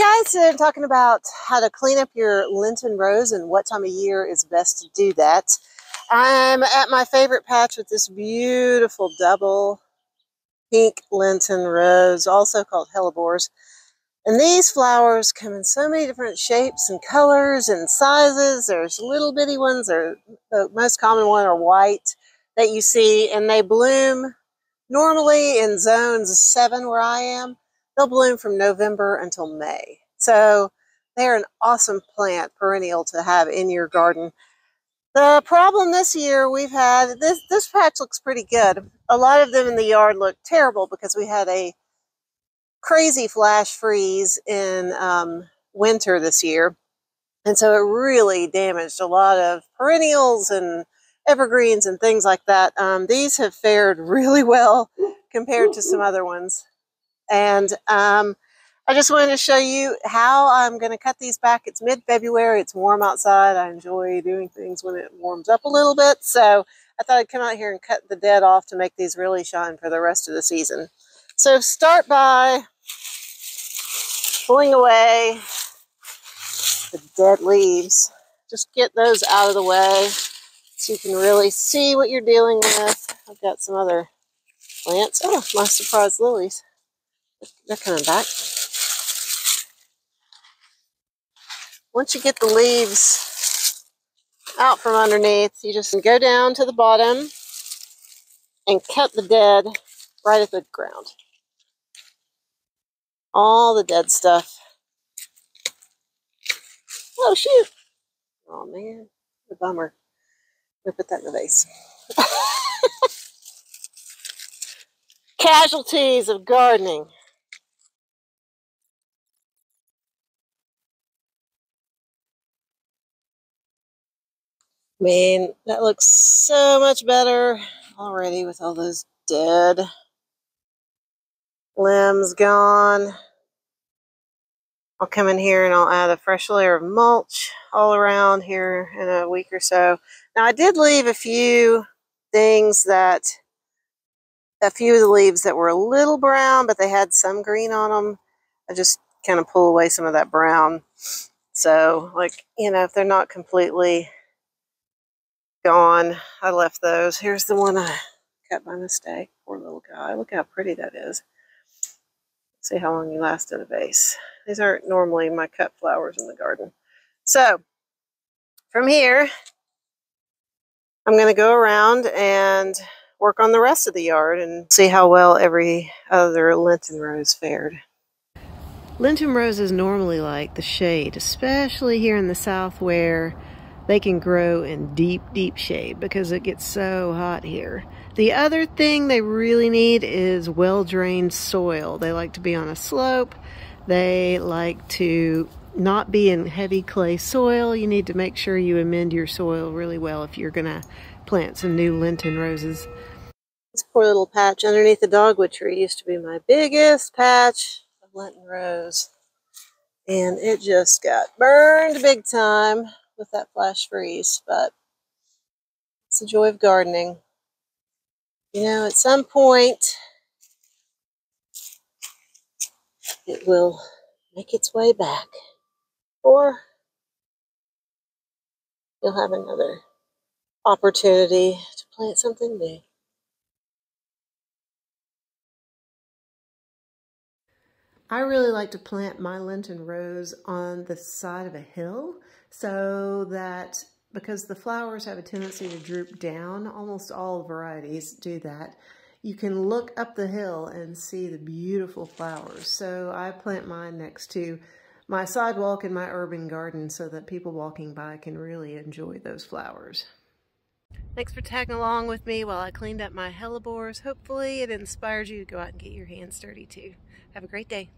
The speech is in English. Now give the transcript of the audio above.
guys, today I'm talking about how to clean up your Lenten rose and what time of year is best to do that. I'm at my favorite patch with this beautiful double pink Lenten rose, also called hellebores. And these flowers come in so many different shapes and colors and sizes. There's little bitty ones, or the most common one are white that you see, and they bloom normally in zones 7 where I am. They'll bloom from November until May. So they're an awesome plant, perennial, to have in your garden. The problem this year we've had, this patch looks pretty good. A lot of them in the yard look terrible because we had a crazy flash freeze in winter this year. And so it really damaged a lot of perennials and evergreens and things like that. These have fared really well compared to some other ones. And I just wanted to show you how I'm going to cut these back. It's mid-February. It's warm outside. I enjoy doing things when it warms up a little bit. So I thought I'd come out here and cut the dead off to make these really shine for the rest of the season. So start by pulling away the dead leaves. Just get those out of the way so you can really see what you're dealing with. I've got some other plants. Oh, my surprise lilies. They're coming back. Once you get the leaves out from underneath, you just go down to the bottom and cut the dead right at the ground. All the dead stuff. Oh, shoot. Oh, man. The bummer. We'll put that in the vase. Casualties of gardening. Man, that looks so much better already with all those dead limbs gone. I'll come in here and I'll add a fresh layer of mulch all around here in a week or so. Now, I did leave a few things that, a few of the leaves that were a little brown, but they had some green on them. I just kind of pull away some of that brown. So, like, you know, if they're not completely gone, I left those. Here's the one I cut by mistake. Poor little guy. Look how pretty that is. See how long he lasts in a vase. These aren't normally my cut flowers in the garden. So from here, I'm going to go around and work on the rest of the yard and see how well every other Lenten rose fared. Lenten roses normally like the shade, especially here in the south where they can grow in deep, deep shade because it gets so hot here. The other thing they really need is well-drained soil. They like to be on a slope. They like to not be in heavy clay soil. You need to make sure you amend your soil really well if you're gonna plant some new Lenten roses. This poor little patch underneath the dogwood tree used to be my biggest patch of Lenten rose. And it just got burned big time with that flash freeze, but it's the joy of gardening. You know, at some point, it will make its way back, or you'll have another opportunity to plant something new. I really like to plant my Lenten rose on the side of a hill so that, because the flowers have a tendency to droop down, almost all varieties do that, you can look up the hill and see the beautiful flowers. So I plant mine next to my sidewalk in my urban garden so that people walking by can really enjoy those flowers. Thanks for tagging along with me while I cleaned up my hellebores. Hopefully it inspires you to go out and get your hands dirty too. Have a great day.